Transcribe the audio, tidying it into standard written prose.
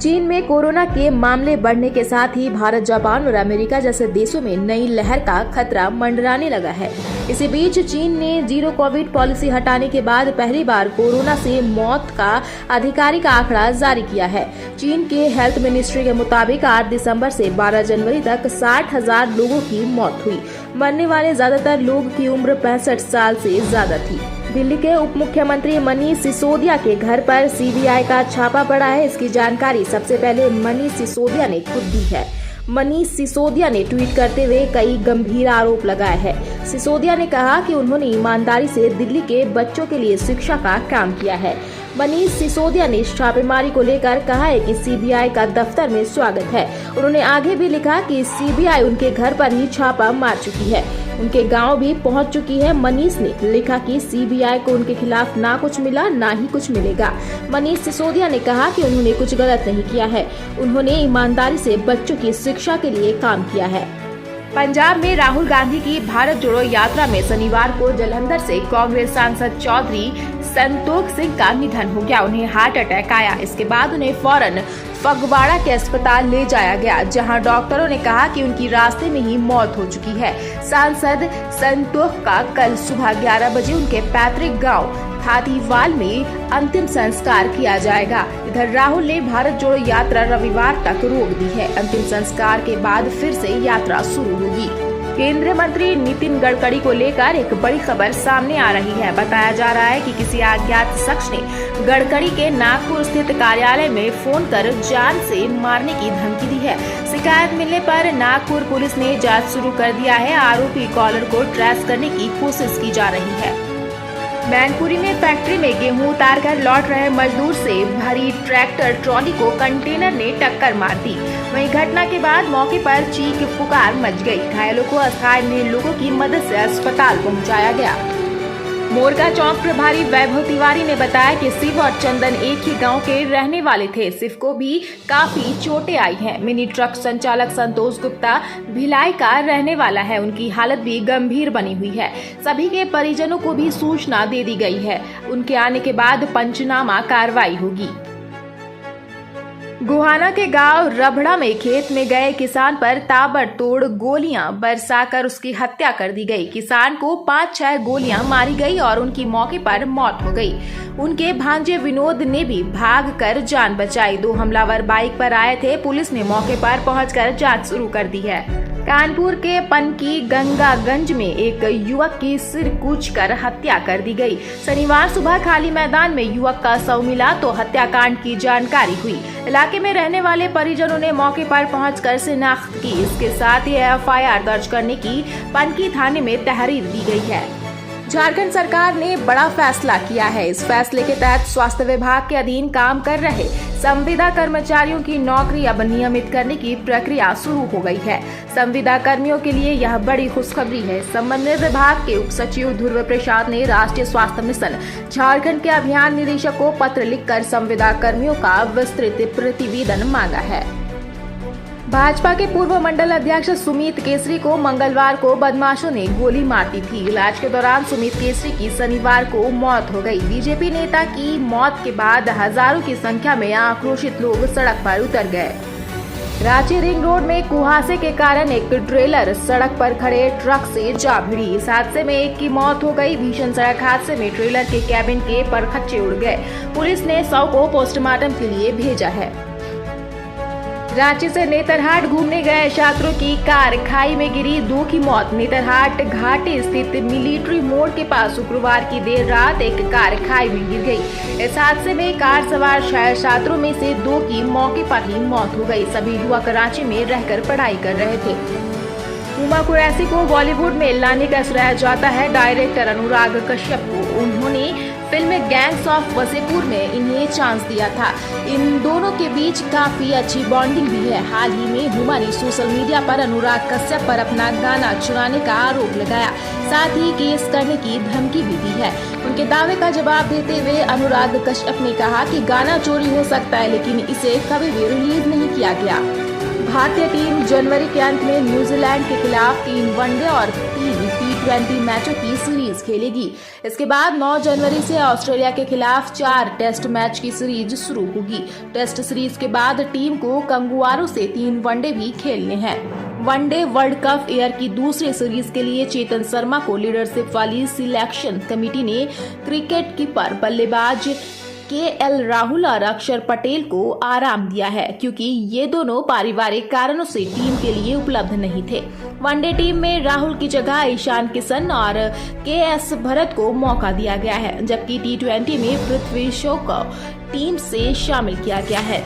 चीन में कोरोना के मामले बढ़ने के साथ ही भारत, जापान और अमेरिका जैसे देशों में नई लहर का खतरा मंडराने लगा है। इसी बीच चीन ने जीरो कोविड पॉलिसी हटाने के बाद पहली बार कोरोना से मौत का आधिकारिक आंकड़ा जारी किया है। चीन के हेल्थ मिनिस्ट्री के मुताबिक 8 दिसंबर से 12 जनवरी तक 60,000 लोगों की मौत हुई। मरने वाले ज्यादातर लोग की उम्र 65 साल से ज्यादा थी। दिल्ली के उप मुख्यमंत्री मनीष सिसोदिया के घर पर सीबीआई का छापा पड़ा है। इसकी जानकारी सबसे पहले मनीष सिसोदिया ने खुद दी है। मनीष सिसोदिया ने ट्वीट करते हुए कई गंभीर आरोप लगाए हैं। सिसोदिया ने कहा कि उन्होंने ईमानदारी से दिल्ली के बच्चों के लिए शिक्षा का काम किया है। मनीष सिसोदिया ने इस छापेमारी को लेकर कहा है कि सीबीआई का दफ्तर में स्वागत है। उन्होंने आगे भी लिखा कि सीबीआई उनके घर पर ही छापा मार चुकी है, उनके गांव भी पहुंच चुकी है। मनीष ने लिखा कि सीबीआई को उनके खिलाफ ना कुछ मिला ना ही कुछ मिलेगा। मनीष सिसोदिया ने कहा कि उन्होंने कुछ गलत नहीं किया है, उन्होंने ईमानदारी से बच्चों की शिक्षा के लिए काम किया है। पंजाब में राहुल गांधी की भारत जोड़ो यात्रा में शनिवार को जालंधर से कांग्रेस सांसद चौधरी संतोख सिंह का निधन हो गया। उन्हें हार्ट अटैक आया। इसके बाद उन्हें फौरन फगवाड़ा के अस्पताल ले जाया गया, जहां डॉक्टरों ने कहा कि उनकी रास्ते में ही मौत हो चुकी है। सांसद संतोख का कल सुबह 11 बजे उनके पैतृक गांव थातीवाल में अंतिम संस्कार किया जाएगा। इधर राहुल ने भारत जोड़ो यात्रा रविवार तक रोक दी है। अंतिम संस्कार के बाद फिर से यात्रा शुरू होगी। केंद्रीय मंत्री नितिन गडकरी को लेकर एक बड़ी खबर सामने आ रही है। बताया जा रहा है कि किसी अज्ञात शख्स ने गडकरी के नागपुर स्थित कार्यालय में फोन कर जान से मारने की धमकी दी है। शिकायत मिलने पर नागपुर पुलिस ने जांच शुरू कर दिया है। आरोपी कॉलर को ट्रेस करने की कोशिश की जा रही है। मैनपुरी में फैक्ट्री में गेहूं उतार कर लौट रहे मजदूर से भरी ट्रैक्टर ट्रॉली को कंटेनर ने टक्कर मार दी। वहीं घटना के बाद मौके पर चीख पुकार मच गई। घायलों को स्थानीय लोगों की मदद से अस्पताल पहुंचाया गया। मोरगा चौक प्रभारी वैभव तिवारी ने बताया कि शिव और चंदन एक ही गांव के रहने वाले थे। शिव को भी काफी चोटें आई हैं। मिनी ट्रक संचालक संतोष गुप्ता भिलाई का रहने वाला है। उनकी हालत भी गंभीर बनी हुई है। सभी के परिजनों को भी सूचना दे दी गई है। उनके आने के बाद पंचनामा कार्रवाई होगी। गोहाना के गांव रबड़ा में खेत में गए किसान पर ताबड़तोड़ गोलियां बरसाकर उसकी हत्या कर दी गई। किसान को 5-6 गोलियां मारी गई और उनकी मौके पर मौत हो गई। उनके भांजे विनोद ने भी भागकर जान बचाई। 2 हमलावर बाइक पर आए थे। पुलिस ने मौके पर पहुंचकर जांच शुरू कर दी है। कानपुर के पनकी गंगागंज में एक युवक की सिर कूचकर हत्या कर दी गई। शनिवार सुबह खाली मैदान में युवक का शव मिला तो हत्याकांड की जानकारी हुई। इलाके में रहने वाले परिजनों ने मौके पर पहुंचकर शिनाख्त की। इसके साथ ही एफआईआर दर्ज करने की पनकी थाने में तहरीर दी गई है। झारखंड सरकार ने बड़ा फैसला किया है। इस फैसले के तहत स्वास्थ्य विभाग के अधीन काम कर रहे संविदा कर्मचारियों की नौकरी अब नियमित करने की प्रक्रिया शुरू हो गई है। संविदा कर्मियों के लिए यह बड़ी खुशखबरी है। संबंधित विभाग के उप सचिव ध्रुव प्रसाद ने राष्ट्रीय स्वास्थ्य मिशन झारखंड के अभियान निदेशक को पत्र लिखकर संविदा कर्मियों का विस्तृत प्रतिवेदन मांगा है। भाजपा के पूर्व मंडल अध्यक्ष सुमित केसरी को मंगलवार को बदमाशों ने गोली मार दी थी। इलाज के दौरान सुमित केसरी की शनिवार को मौत हो गई। बीजेपी नेता की मौत के बाद हजारों की संख्या में आक्रोशित लोग सड़क पर उतर गए। रांची रिंग रोड में कुहासे के कारण एक ट्रेलर सड़क पर खड़े ट्रक से जा भिड़ी। इस हादसे में एक की मौत हो गई। भीषण सड़क हादसे में ट्रेलर के कैबिन के परखच्चे उड़ गए। पुलिस ने शव को पोस्टमार्टम के लिए भेजा है। रांची से नेतरहाट घूमने गए छात्रों की कार खाई में गिरी, 2 की मौत। नेतरहाट घाटी स्थित मिलिट्री मोड़ के पास शुक्रवार की देर रात एक कार खाई में गिर गई। इस हादसे में कार सवार 6 छात्रों में से 2 की मौके पर ही मौत हो गई। सभी युवक रांची में रहकर पढ़ाई कर रहे थे। हुमा कुरैशी को बॉलीवुड में लाने का श्रेय जाता है डायरेक्टर अनुराग कश्यप को। उन्होंने फिल्म गैंग्स ऑफ वसेपुर में इन्हें चांस दिया था। इन दोनों के बीच काफी अच्छी बॉन्डिंग भी है। हाल ही में हुमा ने सोशल मीडिया पर अनुराग कश्यप पर अपना गाना चुराने का आरोप लगाया, साथ ही केस करने की धमकी भी दी है। उनके दावे का जवाब देते हुए अनुराग कश्यप ने कहा कि गाना चोरी हो सकता है, लेकिन इसे कभी भी रिलीज नहीं किया गया। भारतीय टीम जनवरी के अंत में न्यूजीलैंड के खिलाफ 3 वनडे और 3 T20 मैचों की सीरीज खेलेगी। इसके बाद 9 जनवरी से ऑस्ट्रेलिया के खिलाफ 4 टेस्ट मैच की सीरीज शुरू होगी। टेस्ट सीरीज के बाद टीम को कंगुआरों से 3 वनडे भी खेलने हैं। वनडे वर्ल्ड कप ईयर की दूसरी सीरीज के लिए चेतन शर्मा को लीडरशिप वाली सिलेक्शन कमेटी ने क्रिकेट कीपर बल्लेबाज KL राहुल और अक्षर पटेल को आराम दिया है, क्योंकि ये दोनों पारिवारिक कारणों से टीम के लिए उपलब्ध नहीं थे। वनडे टीम में राहुल की जगह ईशान किशन और KS भरत को मौका दिया गया है, जबकि T20 में पृथ्वी शॉ को टीम से शामिल किया गया है।